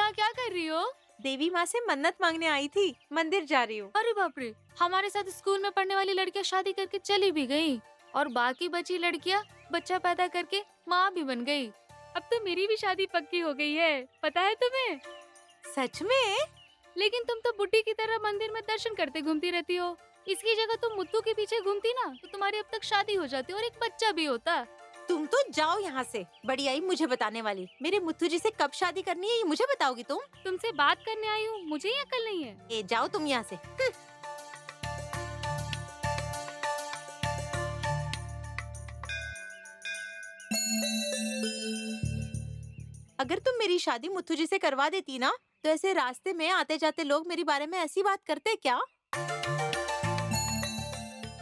यहाँ क्या कर रही हो? देवी माँ से मन्नत मांगने आई थी, मंदिर जा रही हूँ। अरे बाप रे, हमारे साथ स्कूल में पढ़ने वाली लड़कियाँ शादी करके चली भी गयी और बाकी बची लड़कियाँ बच्चा पैदा करके माँ भी बन गयी। अब तो मेरी भी शादी पक्की हो गई है, पता है तुम्हें? सच में? लेकिन तुम तो बुड्ढी की तरह मंदिर में दर्शन करते घूमती रहती हो। इसकी जगह तुम मुत्तू के पीछे घूमती ना तो तुम्हारी अब तक शादी हो जाती और एक बच्चा भी होता। तुम तो जाओ यहाँ से, बड़ी आई मुझे बताने वाली। मेरे मुत्तू जी से कब शादी करनी है ये मुझे बताओगी तुम? तुमसे बात करने आई हूँ, मुझे ही अकल नहीं है। ए जाओ तुम यहाँ से। अगर तुम मेरी शादी मुत्तू जी से करवा देती ना तो ऐसे रास्ते में आते जाते लोग मेरे बारे में ऐसी बात करते क्या?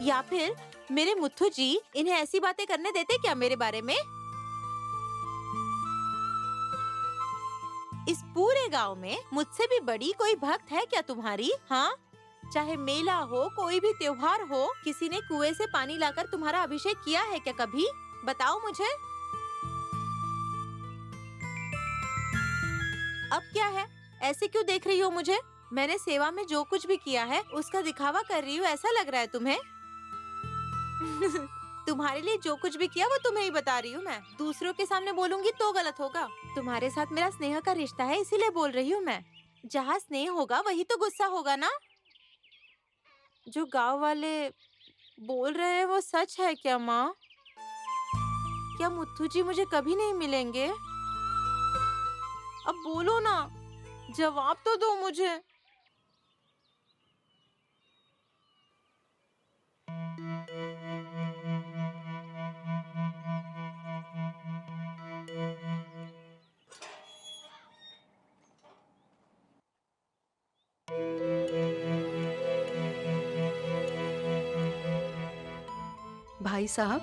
या फिर मेरे मुत्तू जी इन्हें ऐसी बातें करने देते क्या मेरे बारे में? इस पूरे गांव में मुझसे भी बड़ी कोई भक्त है क्या तुम्हारी? हाँ, चाहे मेला हो, कोई भी त्योहार हो, किसी ने कुएं से पानी लाकर तुम्हारा अभिषेक किया है क्या कभी? बताओ मुझे। अब क्या है, ऐसे क्यों देख रही हो मुझे? मैंने सेवा में जो कुछ भी किया है उसका दिखावा कर रही हूँ ऐसा लग रहा है तुम्हें? तुम्हारे लिए जो कुछ भी किया वो तुम्हें ही बता रही हूँ मैं। दूसरों के सामने बोलूंगी तो गलत होगा। तुम्हारे साथ मेरा स्नेह का रिश्ता है इसीलिए बोल रही हूँ मैं। जहाँ स्नेह होगा वही तो गुस्सा होगा ना? जो गांव वाले बोल रहे हैं वो सच है क्या माँ? क्या मुत्तू जी मुझे कभी नहीं मिलेंगे? अब बोलो ना, जवाब तो दो मुझे। भाई साहब,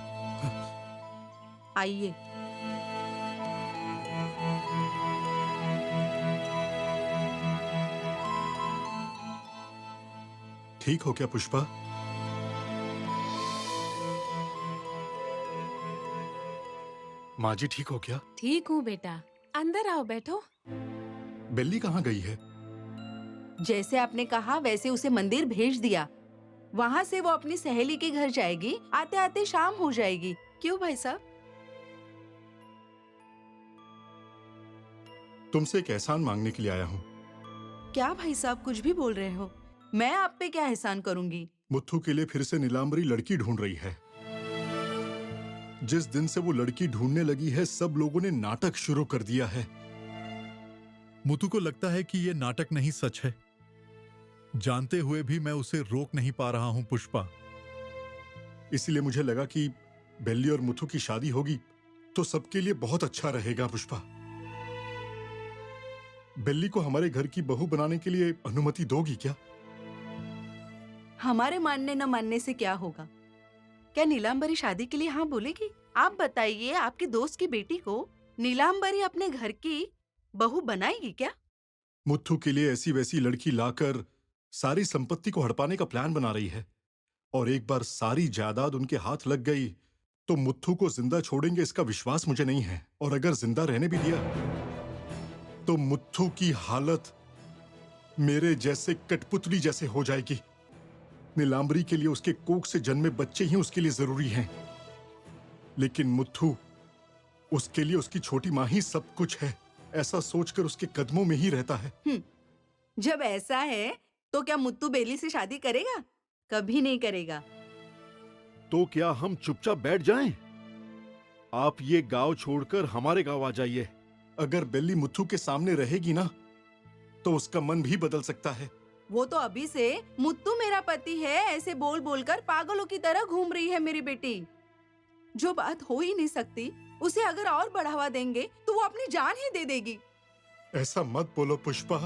आइए। ठीक हो क्या पुष्पा? माँ जी ठीक हो क्या? ठीक हूँ बेटा, अंदर आओ, बैठो। बेली कहाँ गई है? जैसे आपने कहा वैसे उसे मंदिर भेज दिया। वहाँ से वो अपनी सहेली के घर जाएगी, आते आते शाम हो जाएगी। क्यों भाई साहब? तुमसे एक एहसान मांगने के लिए आया हूँ। क्या भाई साहब कुछ भी बोल रहे हो? मैं आप पे क्या एहसान करूंगी? मुत्थू के लिए फिर से नीलांबरी लड़की ढूंढ रही है। जिस दिन से वो लड़की ढूंढने लगी है सब लोगों ने नाटक शुरू कर दिया है। मुत्तू को लगता है कि ये नाटक नहीं सच है। जानते हुए भी मैं उसे रोक नहीं पा रहा हूं पुष्पा। इसीलिए मुझे लगा कि बेली और मुत्थू की शादी होगी तो सबके लिए बहुत अच्छा रहेगा। पुष्पा, बेली को हमारे घर की बहू बनाने के लिए अनुमति दोगी क्या? हमारे मानने न मानने से क्या होगा? क्या नीलांबरी शादी के लिए हाँ बोलेगी? आप बताइए, आपके दोस्त की बेटी को नीलांबरी अपने घर की बहू बनाएगी क्या? मुत्थू के लिए ऐसी वैसी लड़की लाकर सारी संपत्ति को हड़पाने का प्लान बना रही है और एक बार सारी जायदाद उनके हाथ लग गई तो मुत्थू को जिंदा छोड़ेंगे इसका विश्वास मुझे नहीं है। और अगर जिंदा रहने भी दिया तो मुत्थू की हालत मेरे जैसे कठपुतली जैसे हो जाएगी। नीलांबरी के लिए उसके कोख से जन्मे बच्चे ही उसके लिए जरूरी हैं, लेकिन मुत्थू उसके लिए उसकी छोटी माँ ही सब कुछ है। ऐसा सोचकर उसके कदमों में ही रहता है। जब ऐसा है तो क्या मुत्तू बेली से शादी करेगा? कभी नहीं करेगा। तो क्या हम चुपचाप बैठ जाएं? आप ये गांव छोड़कर हमारे गांव आ जाइए। अगर बेली मुत्थू के सामने रहेगी ना तो उसका मन भी बदल सकता है। वो तो अभी से मुत्तू मेरा पति है ऐसे बोल बोलकर पागलों की तरह घूम रही है मेरी बेटी। जो बात हो ही नहीं सकती उसे अगर और बढ़ावा देंगे तो वो अपनी जान ही दे देगी। ऐसा मत बोलो पुष्पा।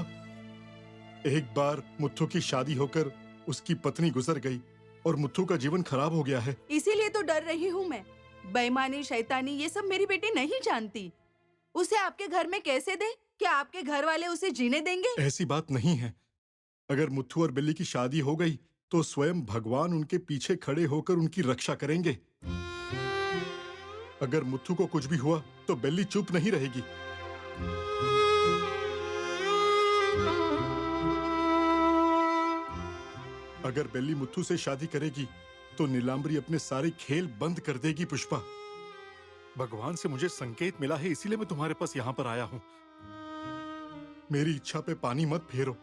एक बार मुत्थू की शादी होकर उसकी पत्नी गुजर गई और मुत्थू का जीवन खराब हो गया है। इसीलिए तो डर रही हूँ मैं। बेईमानी, शैतानी ये सब मेरी बेटी नहीं जानती। उसे आपके घर में कैसे दे? क्या आपके घर वाले उसे जीने देंगे? ऐसी बात नहीं है। अगर मुत्थू और बिल्ली की शादी हो गई तो स्वयं भगवान उनके पीछे खड़े होकर उनकी रक्षा करेंगे। अगर मुत्थू को कुछ भी हुआ तो बिल्ली चुप नहीं रहेगी। अगर बेली मुथु से शादी करेगी तो नीलांबरी अपने सारे खेल बंद कर देगी। पुष्पा, भगवान से मुझे संकेत मिला है, इसीलिए मैं तुम्हारे पास यहाँ पर आया हूँ। मेरी इच्छा पे पानी मत फेरो।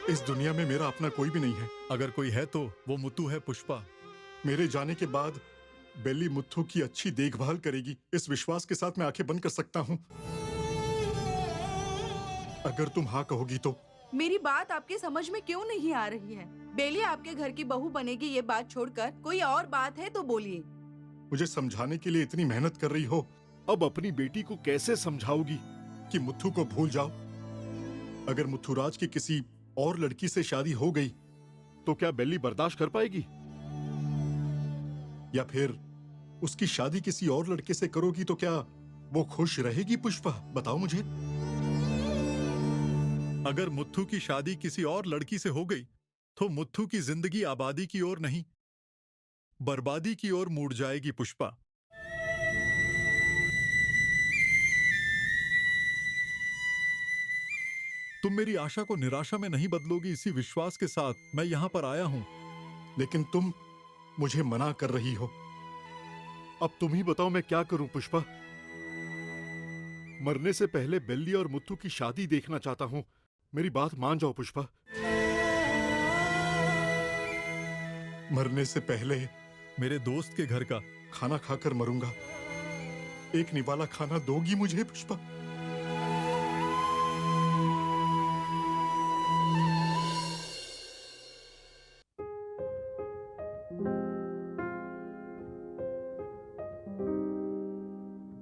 इस दुनिया में मेरा अपना कोई भी नहीं है। अगर कोई है तो वो मुत्तू है पुष्पा। मेरे जाने के बाद बेली मुथु की अच्छी देखभाल करेगी, इस विश्वास के साथ मैं आंखें बंद कर सकता हूँ। अगर तुम हाँ कहोगी तो। मेरी बात आपके समझ में क्यों नहीं आ रही है? बेली आपके घर की बहू बनेगी, ये बात छोड़कर कोई और बात है तो बोलिए। मुझे समझाने के लिए इतनी मेहनत कर रही हो, अब अपनी बेटी को कैसे समझाओगी? कि मुथु को भूल जाओ। अगर मुथुराज की किसी और लड़की से शादी हो गई तो क्या बेली बर्दाश्त कर पाएगी? या फिर उसकी शादी किसी और लड़के से करोगी तो क्या वो खुश रहेगी? पुष्पा, बताओ मुझे। अगर मुत्थू की शादी किसी और लड़की से हो गई तो मुत्थू की जिंदगी आबादी की ओर नहीं, बर्बादी की ओर मुड़ जाएगी। पुष्पा, तुम मेरी आशा को निराशा में नहीं बदलोगी, इसी विश्वास के साथ मैं यहां पर आया हूं। लेकिन तुम मुझे मना कर रही हो। अब तुम ही बताओ मैं क्या करूं पुष्पा? मरने से पहले बेली और मुत्तू की शादी देखना चाहता हूं। मेरी बात मान जाओ पुष्पा। मरने से पहले मेरे दोस्त के घर का खाना खाकर मरूंगा। एक निवाला खाना दोगी मुझे? पुष्पा,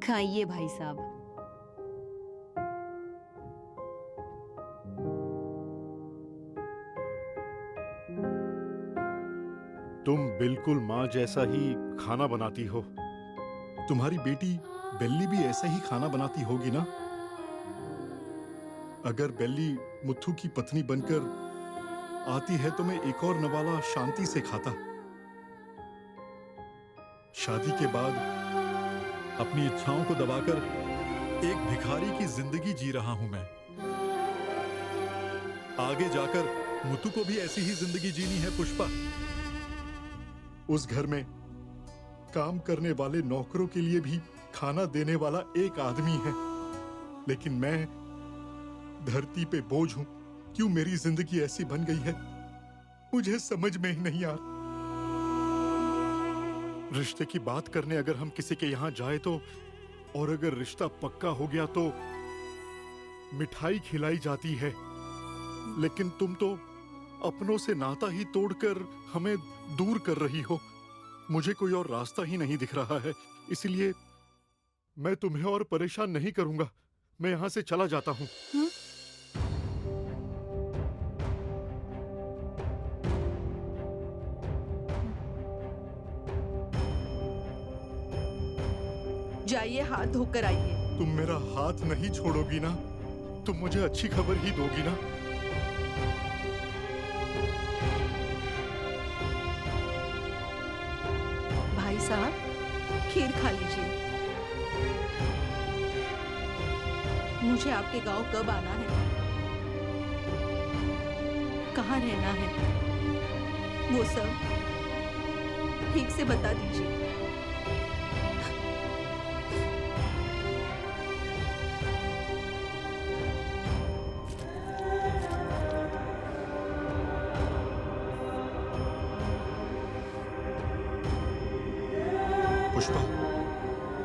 खाइए भाई साहब। तुम बिल्कुल माँ जैसा ही खाना बनाती हो। तुम्हारी बेटी बेली भी ऐसा ही खाना बनाती होगी ना? अगर बेली मुथु की पत्नी बनकर आती है तो मैं एक और नवाला शांति से खाता। शादी के बाद अपनी इच्छाओं को दबाकर एक भिखारी की जिंदगी जी रहा हूं मैं। आगे जाकर मुत्तू को भी ऐसी ही जिंदगी जीनी है। पुष्पा, उस घर में काम करने वाले नौकरों के लिए भी खाना देने वाला एक आदमी है, लेकिन मैं धरती पे बोझ हूं। क्यों मेरी जिंदगी ऐसी बन गई है, मुझे समझ में ही नहीं आ रहा। रिश्ते की बात करने अगर हम किसी के यहाँ जाए तो, और अगर रिश्ता पक्का हो गया तो मिठाई खिलाई जाती है, लेकिन तुम तो अपनों से नाता ही तोड़कर हमें दूर कर रही हो। मुझे कोई और रास्ता ही नहीं दिख रहा है, इसलिए मैं तुम्हें और परेशान नहीं करूंगा। मैं यहाँ से चला जाता हूँ। जाइए, हाथ धोकर आइए। तुम मेरा हाथ नहीं छोड़ोगी ना? तुम मुझे अच्छी खबर ही दोगी ना? भाई साहब, खीर खा लीजिए। मुझे आपके गांव कब आना है, कहाँ रहना है, वो सब ठीक से बता दीजिए। पुष्पा,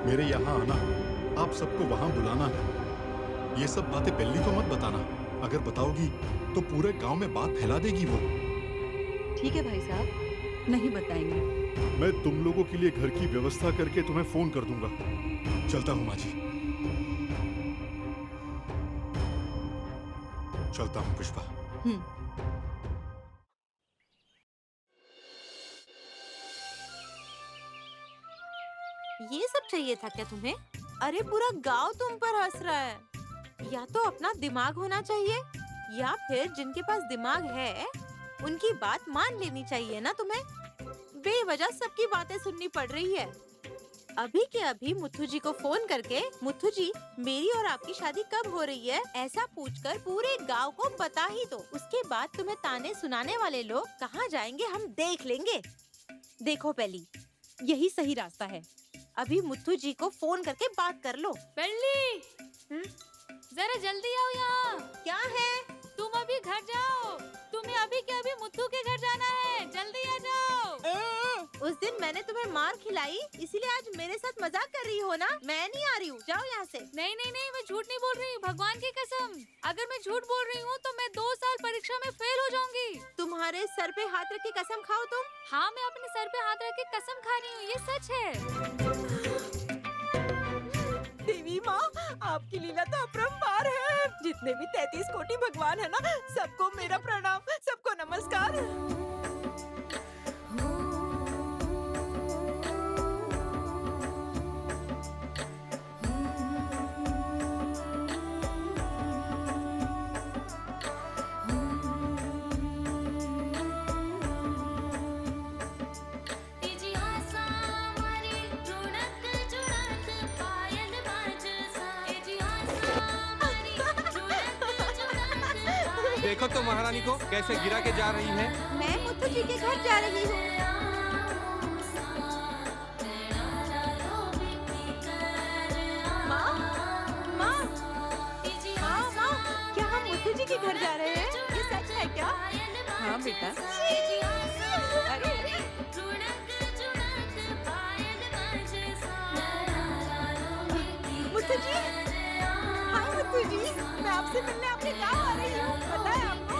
मेरे यहाँ आना, आप सबको वहां बुलाना। ये सब बातें बेली को मत बताना। अगर बताओगी तो पूरे गांव में बात फैला देगी वो। ठीक है भाई साहब। नहीं बताएंगे। मैं तुम लोगों के लिए घर की व्यवस्था करके तुम्हें फोन कर दूंगा। चलता हूँ माँ जी। चलता हूँ पुष्पा। ये सब चाहिए था क्या तुम्हें? अरे पूरा गांव तुम पर हंस रहा है। या तो अपना दिमाग होना चाहिए, या फिर जिनके पास दिमाग है उनकी बात मान लेनी चाहिए ना तुम्हें। बेवजह सबकी बातें सुननी पड़ रही है। अभी के अभी मुथु जी को फोन करके, मुथु जी मेरी और आपकी शादी कब हो रही है ऐसा पूछकर पूरे गांव को बता ही दो। उसके बाद तुम्हें ताने सुनाने वाले लोग कहाँ जाएंगे हम देख लेंगे। देखो पहली, यही सही रास्ता है। अभी मुथु जी को फोन करके बात कर लो। बेली, जरा जल्दी आओ यहाँ। क्या है? तुम अभी घर जाओ। तुम्हें अभी के अभी मुत्तू के घर जाना है, जल्दी आ जाओ। उस दिन मैंने तुम्हें मार खिलाई, इसीलिए आज मेरे साथ मजाक कर रही हो ना? मैं नहीं आ रही हूँ, जाओ यहाँ से। नहीं नहीं नहीं, मैं झूठ नहीं बोल रही हूँ, भगवान की कसम। अगर मैं झूठ बोल रही हूँ तो मैं 2 साल परीक्षा में फेल हो जाऊंगी। तुम्हारे सर पे हाथ रख के कसम खाओ तुम। हाँ, मैं अपने सर पे हाथ रख के कसम खा रही हूँ, ये सच है। देवी माँ, आपकी लीला तो अपरंपार है। जितने भी 33 कोटि भगवान है ना, सबको मेरा प्रणाम, सबको नमस्कार। देखो तो महारानी को कैसे गिरा के जा रही है। मैं मुथु जी के घर जा रही हूँ। माँ, माँ, हाँ माँ, क्या हम मुथु जी के घर जा रहे हैं? ये सच है क्या? हाँ बेटा। अरे मुथु जी, हाँ मुथु जी, मैं आपसे मिलने आपके गाँव आ रही हूँ, पता है आपको?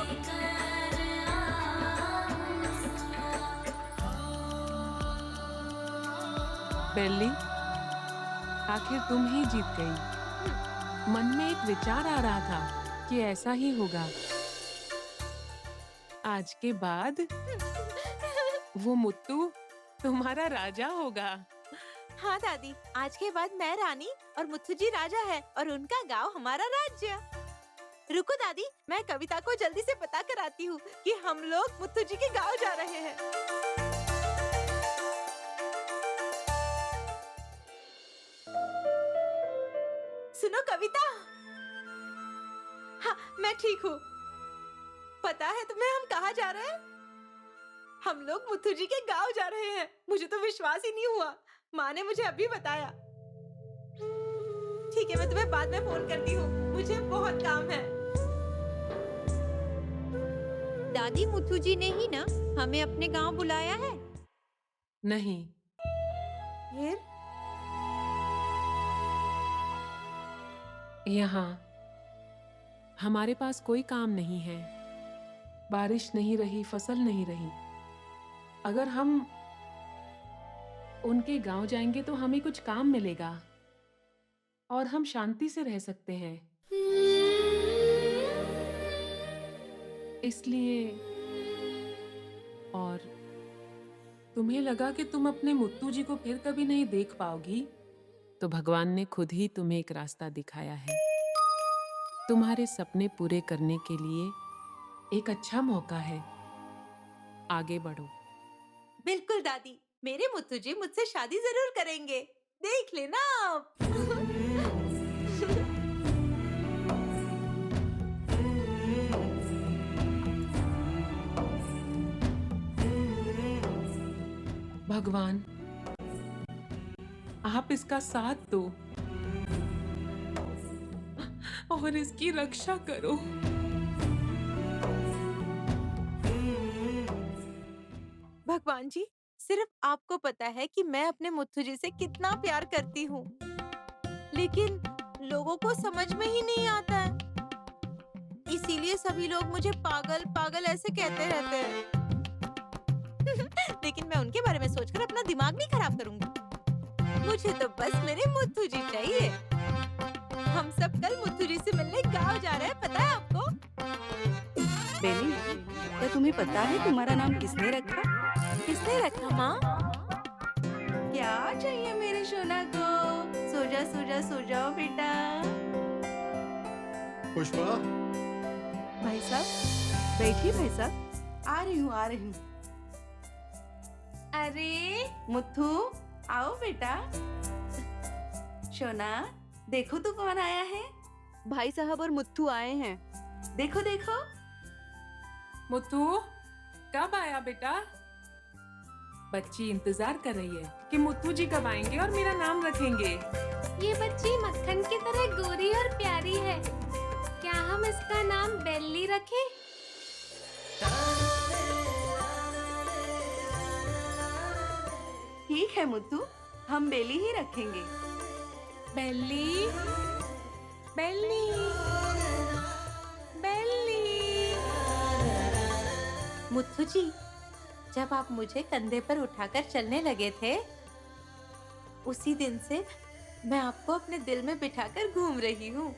बेली, आखिर तुम ही जीत गई। मन में एक विचार आ रहा था कि ऐसा ही होगा। आज के बाद वो मुत्तू तुम्हारा राजा होगा। हाँ दादी, आज के बाद मैं रानी और मुथु जी राजा है और उनका गांव हमारा राज्य। रुको दादी, मैं कविता को जल्दी से बता कर आती हूँ कि हम लोग मुथु जी के गांव जा रहे हैं। सुनो कविता। हाँ, मैं ठीक हूँ। पता है तुम्हें हम कहाँ जा रहे हैं? हम लोग मुथु जी के गांव जा रहे हैं। मुझे तो विश्वास ही नहीं हुआ, माँ ने मुझे अभी बताया। ठीक है, मैं तुम्हें बाद में फोन करती हूँ, मुझे बहुत काम है। दादी, मुथु जी ने ही ना हमें अपने गांव बुलाया है? नहीं, फिर? यहाँ हमारे पास कोई काम नहीं है। बारिश नहीं रही, फसल नहीं रही। अगर हम उनके गांव जाएंगे तो हमें कुछ काम मिलेगा और हम शांति से रह सकते हैं। इसलिए, और तुम्हें लगा कि तुम अपने मुत्तू जी को फिर कभी नहीं देख पाओगी, तो भगवान ने खुद ही तुम्हें एक रास्ता दिखाया है। तुम्हारे सपने पूरे करने के लिए एक अच्छा मौका है। आगे बढ़ो। बिल्कुल दादी, मेरे मुथु जी मुझसे शादी जरूर करेंगे, देख लेना आप। भगवान, आप इसका साथ दो और इसकी रक्षा करो। भगवान जी, सिर्फ आपको पता है कि मैं अपने मुथु जी से कितना प्यार करती हूँ, लेकिन लोगों को समझ में ही नहीं आता है। इसीलिए सभी लोग मुझे पागल पागल ऐसे कहते रहते हैं। लेकिन मैं उनके बारे में सोचकर अपना दिमाग नहीं खराब करूंगी। मुझे तो बस मेरे मुथु जी चाहिए। हम सब कल मुथु जी से मिलने गांव जा रहे हैं, पता है आपको? बेली, क्या तुम्हें पता है तुम्हारा नाम किसने रखा? किसने रखा माँ? क्या चाहिए मेरे सोना को? सो जा, सो जा, सो जाओ बेटा। पुष्पा, भाई साहब, बैठिए भाई साहब। आ रही हूँ, आ रही हूँ। अरे मुथु, आओ बेटा। शोना, देखो तो कौन आया है। भाई साहब और मुत्थू आए हैं। देखो देखो। मुत्तू कब आया बेटा? बच्ची इंतजार कर रही है कि मुत्तू जी कब आएंगे और मेरा नाम रखेंगे। ये बच्ची मक्खन की तरह गोरी और प्यारी है। क्या हम इसका नाम बेल्ली रखें? ठीक है मुत्तू, हम बेली ही रखेंगे। बेल्ली, बेल्ली, बेल्ली। मुत्थू जी, जब आप मुझे कंधे पर उठाकर चलने लगे थे, उसी दिन से मैं आपको अपने दिल में बिठाकर घूम रही हूँ।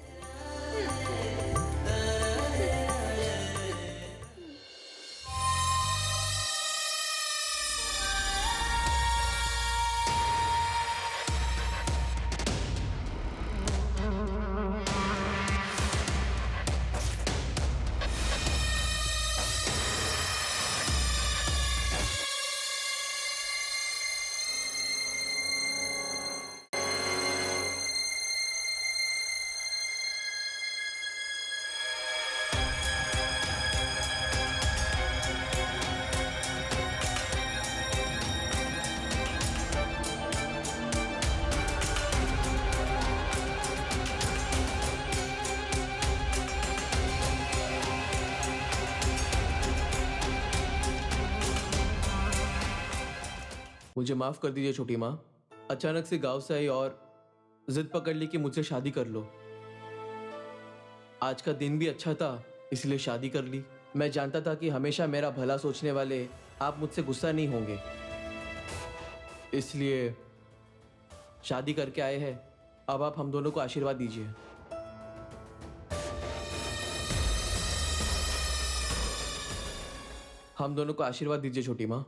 मुझे माफ कर दीजिए छोटी माँ। अचानक से गांव से आई और जिद पकड़ ली कि मुझसे शादी कर लो। आज का दिन भी अच्छा था, इसलिए शादी कर ली। मैं जानता था कि हमेशा मेरा भला सोचने वाले आप मुझसे गुस्सा नहीं होंगे, इसलिए शादी करके आए हैं। अब आप हम दोनों को आशीर्वाद दीजिए। हम दोनों को आशीर्वाद दीजिए छोटी माँ।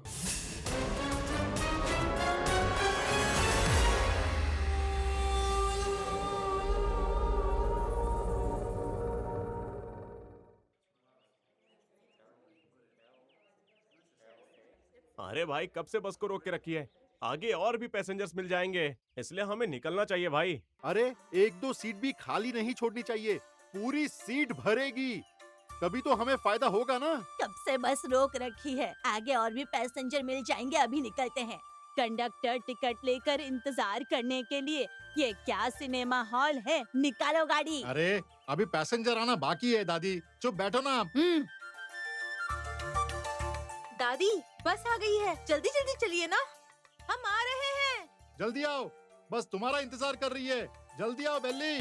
अरे भाई, कब से बस को रोक के रखी है? आगे और भी पैसेंजर्स मिल जाएंगे, इसलिए हमें निकलना चाहिए भाई। अरे एक दो सीट भी खाली नहीं छोड़नी चाहिए, पूरी सीट भरेगी, तभी तो हमें फायदा होगा ना। कब से बस रोक रखी है, आगे और भी पैसेंजर मिल जाएंगे, अभी निकलते हैं। कंडक्टर टिकट लेकर इंतजार करने के लिए, ये क्या सिनेमा हॉल है? निकालो गाड़ी। अरे अभी पैसेंजर आना बाकी है दादी, चुप बैठो ना आप। दादी, बस आ गई है, जल्दी जल्दी चलिए ना, हम आ रहे हैं। जल्दी आओ, बस तुम्हारा इंतजार कर रही है, जल्दी आओ बेल्ली।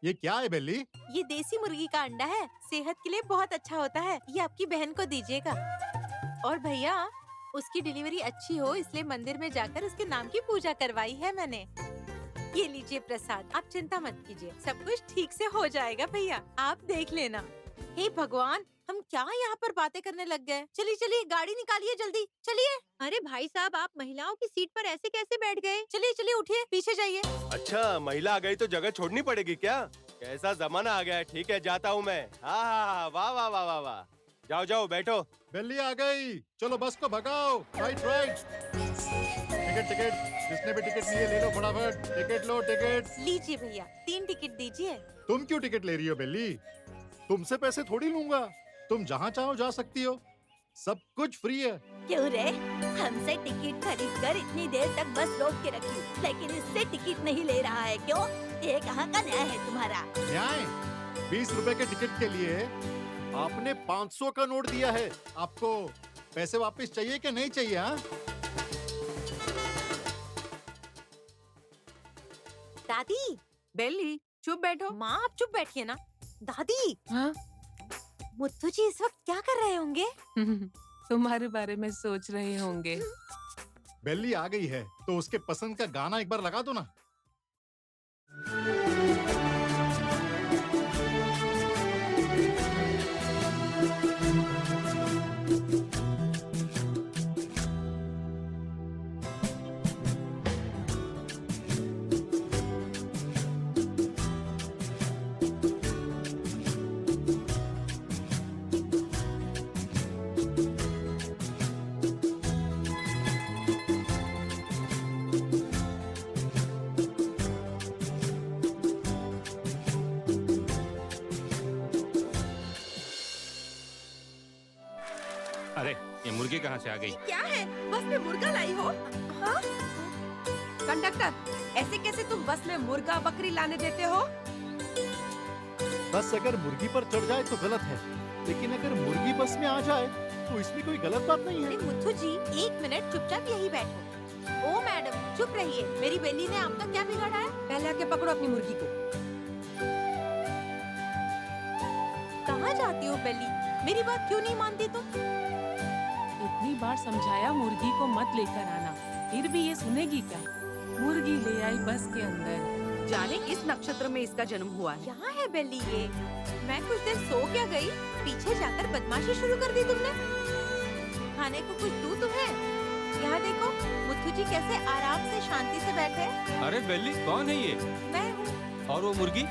ये क्या है बेल्ली? ये देसी मुर्गी का अंडा है, सेहत के लिए बहुत अच्छा होता है। ये आपकी बहन को दीजिएगा। और भैया, उसकी डिलीवरी अच्छी हो इसलिए मंदिर में जाकर उसके नाम की पूजा करवाई है मैंने। ये लीजिए प्रसाद, आप चिंता मत कीजिए, सब कुछ ठीक से हो जाएगा भैया, आप देख लेना। हे भगवान, हम क्या यहाँ पर बातें करने लग गए। चलिए चलिए, गाड़ी निकालिए जल्दी, चलिए। अरे भाई साहब, आप महिलाओं की सीट पर ऐसे कैसे बैठ गए? चलिए चलिए, उठिए, पीछे जाइए। अच्छा, महिला आ गई तो जगह छोड़नी पड़ेगी क्या? कैसा जमाना आ गया है। ठीक है, जाता हूँ मैं। हाँ, वाह वाह वाह वाह वाह। जाओ जाओ, बैठो। बेल्ली आ गई, चलो बस को भगाओ। Right right. टिकट टिकट, जिसने भी टिकट लिए ले लो फटाफट। टिकट लो, टिकट लीजिए भैया, 3 टिकट दीजिए। तुम क्यों टिकट ले रही हो बेल्ली? तुमसे पैसे थोड़ी लूंगा, तुम जहाँ चाहो जा सकती हो, सब कुछ फ्री है। क्यों रे? हमसे टिकट खरीद कर इतनी देर तक बस रोक के रखी, लेकिन इससे टिकट नहीं ले रहा है, क्यों? ये कहाँ का न्याय है तुम्हारा? न्याय? 20 रुपए के टिकट के लिए आपने 500 का नोट दिया है। आपको पैसे वापस चाहिए कि नहीं चाहिए? हाँ, दादी। बेली, चुप बैठो। माँ, आप चुप बैठिए ना। दादी, हाँ? मुत्तू जी इस वक्त क्या कर रहे होंगे? तुम्हारे बारे में सोच रहे होंगे। बेल्ली आ गई है तो उसके पसंद का गाना एक बार लगा दो ना। अरे ये मुर्गी कहाँ से आ गई? क्या है, बस में मुर्गा लाई हो? हाँ? कंडक्टर, ऐसे कैसे तुम बस में मुर्गा बकरी लाने देते हो? बस अगर मुर्गी पर चढ़ जाए तो गलत है, लेकिन अगर मुर्गी बस में आ जाए तो इसमें कोई गलत बात नहीं है। अरे मुथु जी, 1 मिनट चुपचाप यही बैठो। ओ मैडम, चुप रहिए। मेरी बेली ने आपका क्या बिगाड़ा है? पहले आके पकड़ो अपनी मुर्गी को। कहाँ जाती हो बेली? मेरी बात क्यों नहीं मानती तुम? इतनी बार समझाया मुर्गी को मत लेकर आना, फिर भी ये सुनेगी क्या? मुर्गी ले आई बस के अंदर। जाने किस नक्षत्र में इसका जन्म हुआ है। यहाँ है बेली ये। मैं कुछ देर सो क्या गई, पीछे जाकर बदमाशी शुरू कर दी तुमने। खाने को कुछ दूं तुम्हें? यहाँ देखो, मुथु जी कैसे आराम से शांति से बैठे हैं। अरे बेली, कौन है ये? मैं हूँ। और वो मुर्गी?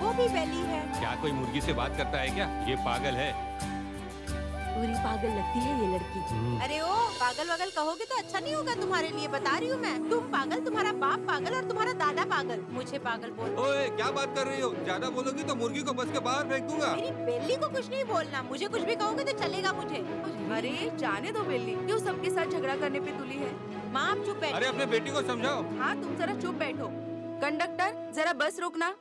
वो भी बेली है। क्या कोई मुर्गी से बात करता है क्या? ये पागल है। पूरी पागल लगती है ये लड़की। अरे ओ, पागल वागल कहोगे तो अच्छा नहीं होगा तुम्हारे लिए, बता रही हूँ मैं। तुम पागल, तुम्हारा बाप पागल और तुम्हारा दादा पागल। मुझे पागल बोल। ओए, क्या बात कर रही हो? ज्यादा बोलोगी तो मुर्गी को बस के बाहर फेंक दूंगा। मेरी बेली को कुछ नहीं बोलना। मुझे कुछ भी कहोगे तो चलेगा मुझे। अरे जाने दो बेली, क्यों सबके साथ झगड़ा करने पे तुली है? माँ आप चुप बैठो। अरे अपने बेटी को समझाओ। हाँ, तुम जरा चुप बैठो। कंडक्टर, जरा बस रोकना।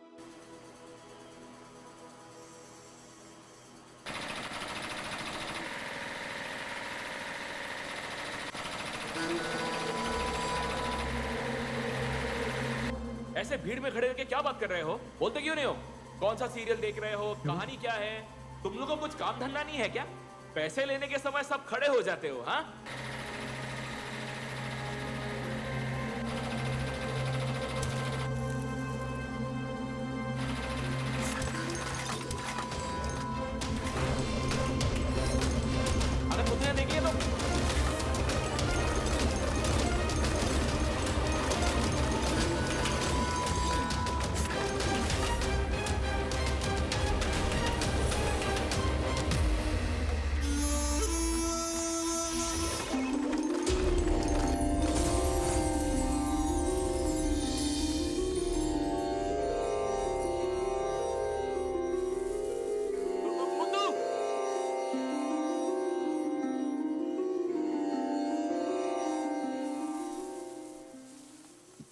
ऐसे भीड़ में खड़े होकर क्या बात कर रहे हो? बोलते क्यों नहीं हो? कौन सा सीरियल देख रहे हो? कहानी क्या है? तुम लोगों को कुछ काम धंधा नहीं है क्या? पैसे लेने के समय सब खड़े हो जाते हो, हाँ? अरे मुझे देखिए तो।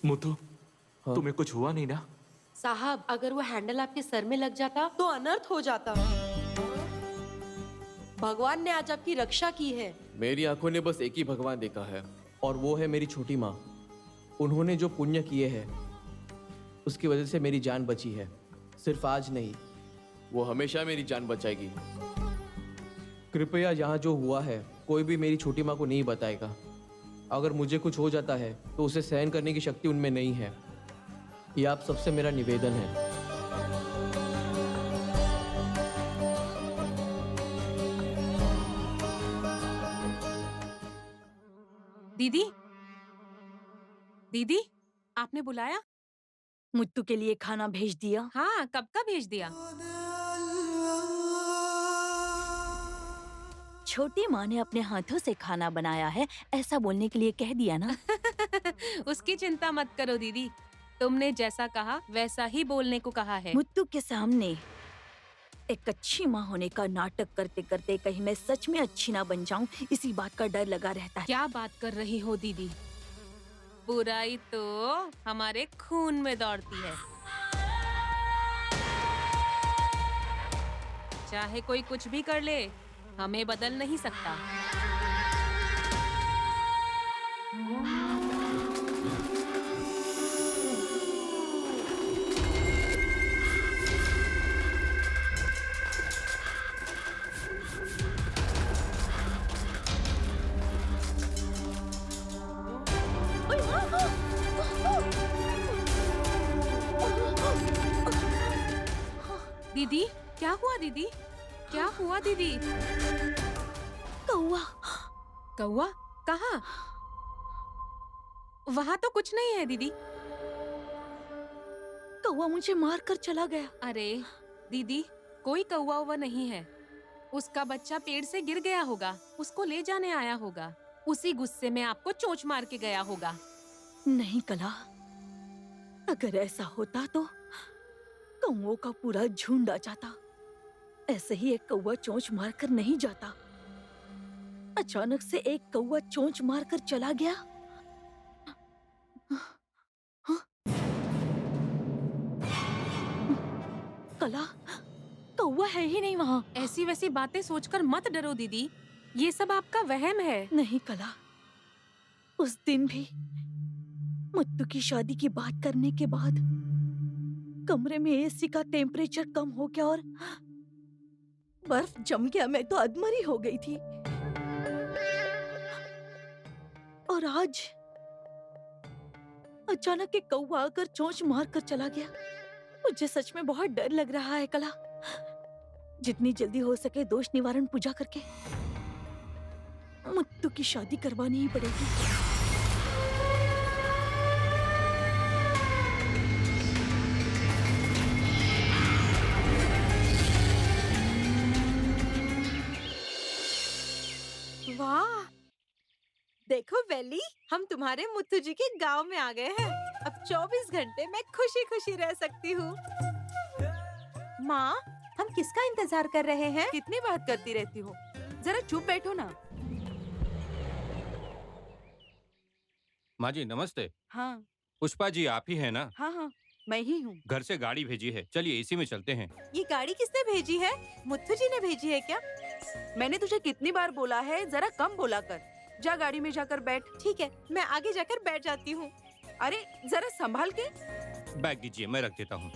मुतु, हाँ? तुम्हें कुछ हुआ नहीं ना? साहब, अगर वो हैंडल आपके सर में लग जाता तो अनर्थ हो जाता। भगवान ने आज आपकी रक्षा की है। मेरी आंखों ने बस एक ही भगवान देखा है, और वो है मेरी छोटी माँ। उन्होंने जो पुण्य किए हैं उसकी वजह से मेरी जान बची है। सिर्फ आज नहीं, वो हमेशा मेरी जान बचाएगी। कृपया यहाँ जो हुआ है कोई भी मेरी छोटी माँ को नहीं बताएगा। अगर मुझे कुछ हो जाता है तो उसे सहन करने की शक्ति उनमें नहीं है। ये आप सबसे मेरा निवेदन है। दीदी, दीदी, आपने बुलाया? मुत्तू के लिए खाना भेज दिया। हाँ, कब का भेज दिया? छोटी माँ ने अपने हाथों से खाना बनाया है, ऐसा बोलने के लिए कह दिया ना। उसकी चिंता मत करो दीदी, तुमने जैसा कहा वैसा ही बोलने को कहा है। मुत्तू के सामने एक अच्छी माँ होने का नाटक करते करते कहीं मैं सच में अच्छी ना बन जाऊं, इसी बात का डर लगा रहता है। क्या बात कर रही हो दीदी? बुराई तो हमारे खून में दौड़ती है। चाहे कोई कुछ भी कर ले, हमें बदल नहीं सकता। दीदी, क्या हुआ दीदी? क्या हुआ दीदी? कौवा। कौवा? कहाँ? वहाँ तो कुछ नहीं है दीदी। कौवा मुझे मार कर चला गया। अरे दीदी, कोई कौवा वुआ नहीं है। उसका बच्चा पेड़ से गिर गया होगा, उसको ले जाने आया होगा। उसी गुस्से में आपको चोंच मार के गया होगा। नहीं कला, अगर ऐसा होता तो कौवों का पूरा झुंड आ जाता। ऐसे ही एक कौवा चोंच मारकर नहीं जाता। अचानक से एक कौवा चोंच मारकर चला गया। कला, कौवा है ही नहीं वहाँ। ऐसी वैसी बातें सोचकर मत डरो दीदी, ये सब आपका वहम है। नहीं कला, उस दिन भी मुत्तू की शादी की बात करने के बाद कमरे में एसी का टेम्परेचर कम हो गया और बर्फ जम गया। मैं तो अधमरी हो गई थी। और आज अचानक एक कौवा आकर चोंच मार कर चला गया। मुझे सच में बहुत डर लग रहा है कला। जितनी जल्दी हो सके दोष निवारण पूजा करके मुत्तू की शादी करवानी ही पड़ेगी। वाह, देखो बेली, हम तुम्हारे मुत्तू जी के गांव में आ गए हैं। अब 24 घंटे मैं खुशी खुशी रह सकती हूँ। माँ, हम किसका इंतजार कर रहे हैं? कितनी बात करती रहती हो, जरा चुप बैठो ना। माँ जी नमस्ते। हाँ पुष्पा जी आप ही है ना? हाँ हाँ, मैं ही हूँ। घर से गाड़ी भेजी है, चलिए इसी में चलते हैं। ये गाड़ी किसने भेजी है? मुत्तू जी ने भेजी है क्या? मैंने तुझे कितनी बार बोला है, जरा कम बोला कर। जा गाड़ी में जाकर बैठ। ठीक है, मैं आगे जाकर बैठ जाती हूँ। अरे जरा संभाल के। बैग दीजिए, मैं रख देता हूँ।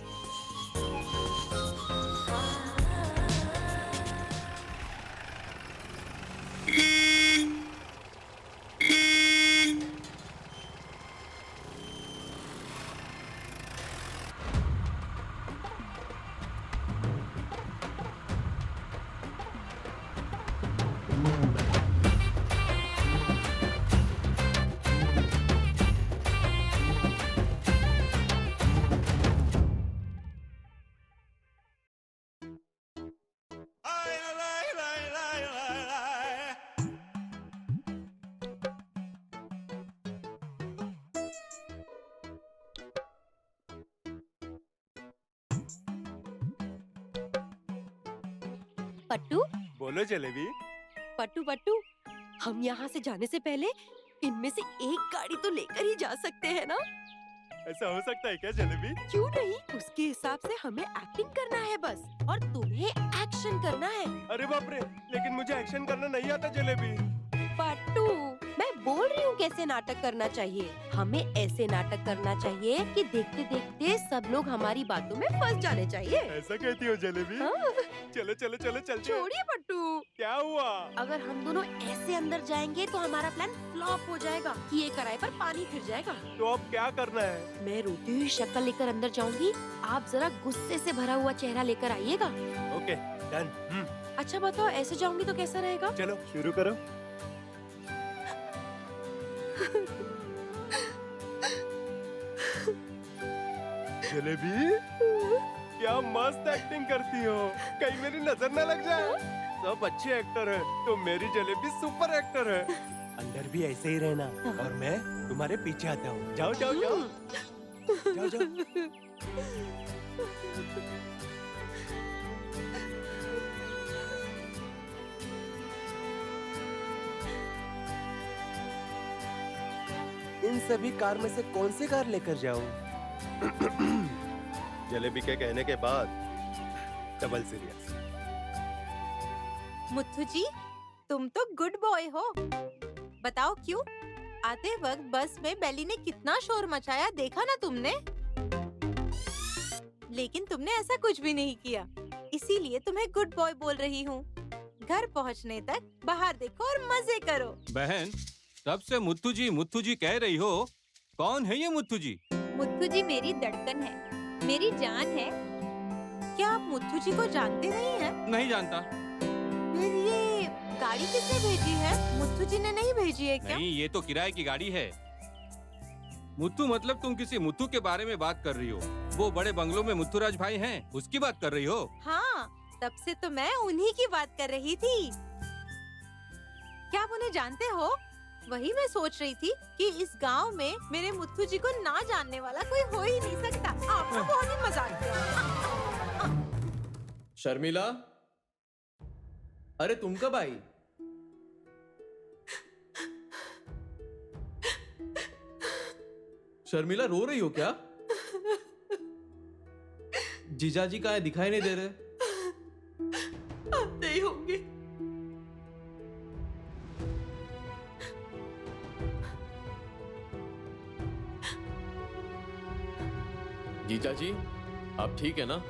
पट्टू, बोलो जलेबी। पट्टू पट्टू, हम यहाँ से जाने से पहले इनमें से एक गाड़ी तो लेकर ही जा सकते हैं ना? ऐसा हो सकता है क्या जलेबी? क्यों नहीं, उसके हिसाब से हमें एक्टिंग करना है बस, और तुम्हें एक्शन करना है। अरे बाप रे, लेकिन मुझे एक्शन करना नहीं आता जलेबी। पट्टू, मैं बोल रही हूँ कैसे नाटक करना चाहिए। हमें ऐसे नाटक करना चाहिए कि देखते देखते सब लोग हमारी बातों में फंस जाने चाहिए। ऐसा कहती हो जलेबी? हाँ। चलो चलो चलो चलते हैं। छोड़िए पट्टू, क्या हुआ? अगर हम दोनों ऐसे अंदर जाएंगे तो हमारा प्लान फ्लॉप हो जाएगा कि ये कराए पर पानी फिर जाएगा। तो अब क्या करना है? मैं रोती हुई शक्ल लेकर अंदर जाऊंगी, आप जरा गुस्से से भरा हुआ चेहरा लेकर आइएगा। Okay done. अच्छा बताओ, ऐसे जाऊंगी तो कैसा रहेगा? चलो शुरू करो। जलेबी, क्या मस्त एक्टिंग करती हो, कहीं मेरी नजर न लग जाए। सब अच्छे एक्टर हैं, तो मेरी जलेबी सुपर एक्टर है। अंदर भी ऐसे ही रहना और मैं तुम्हारे पीछे आता हूँ। जाओ जाओ जाओ जाओ जाओ। इन सभी कार में से कौन सी कार लेकर जाऊं? जलेबी के कहने के बाद डबल सीरियस। मुत्थू जी, तुम तो गुड बॉय हो। बताओ क्यों? आते वक्त बस में बेली ने कितना शोर मचाया, देखा ना तुमने? लेकिन तुमने ऐसा कुछ भी नहीं किया, इसीलिए तुम्हें गुड बॉय बोल रही हूँ। घर पहुँचने तक बाहर देखो और मजे करो। बहन, तब से मुत्तू जी कह रही हो, कौन है ये मुत्तू जी? मुत्थू जी मेरी धड़कन है, मेरी जान है। क्या आप मुत्थू जी को जानते नहीं हैं? नहीं जानता। फिर ये गाड़ी किसने भेजी है? मुत्थू जी ने नहीं भेजी है क्या? नहीं, ये तो किराए की गाड़ी है। मुत्तू मतलब तुम किसी मुत्तू के बारे में बात कर रही हो? वो बड़े बंगलों में मुत्तूराज भाई हैं, उसकी बात कर रही हो? हाँ, तब से तो मैं उन्हीं की बात कर रही थी। क्या आप उन्हें जानते हो? वही मैं सोच रही थी कि इस गांव में मेरे मुत्तू जी को ना जानने वाला कोई हो ही नहीं सकता। आपका बहुत ही मजाक किया। शर्मिला, अरे तुम कब आई? शर्मिला रो रही हो क्या? जीजाजी कहाँ है? दिखाई नहीं दे रहे। अब नहीं होंगे। जीजाजी आप ठीक है ना?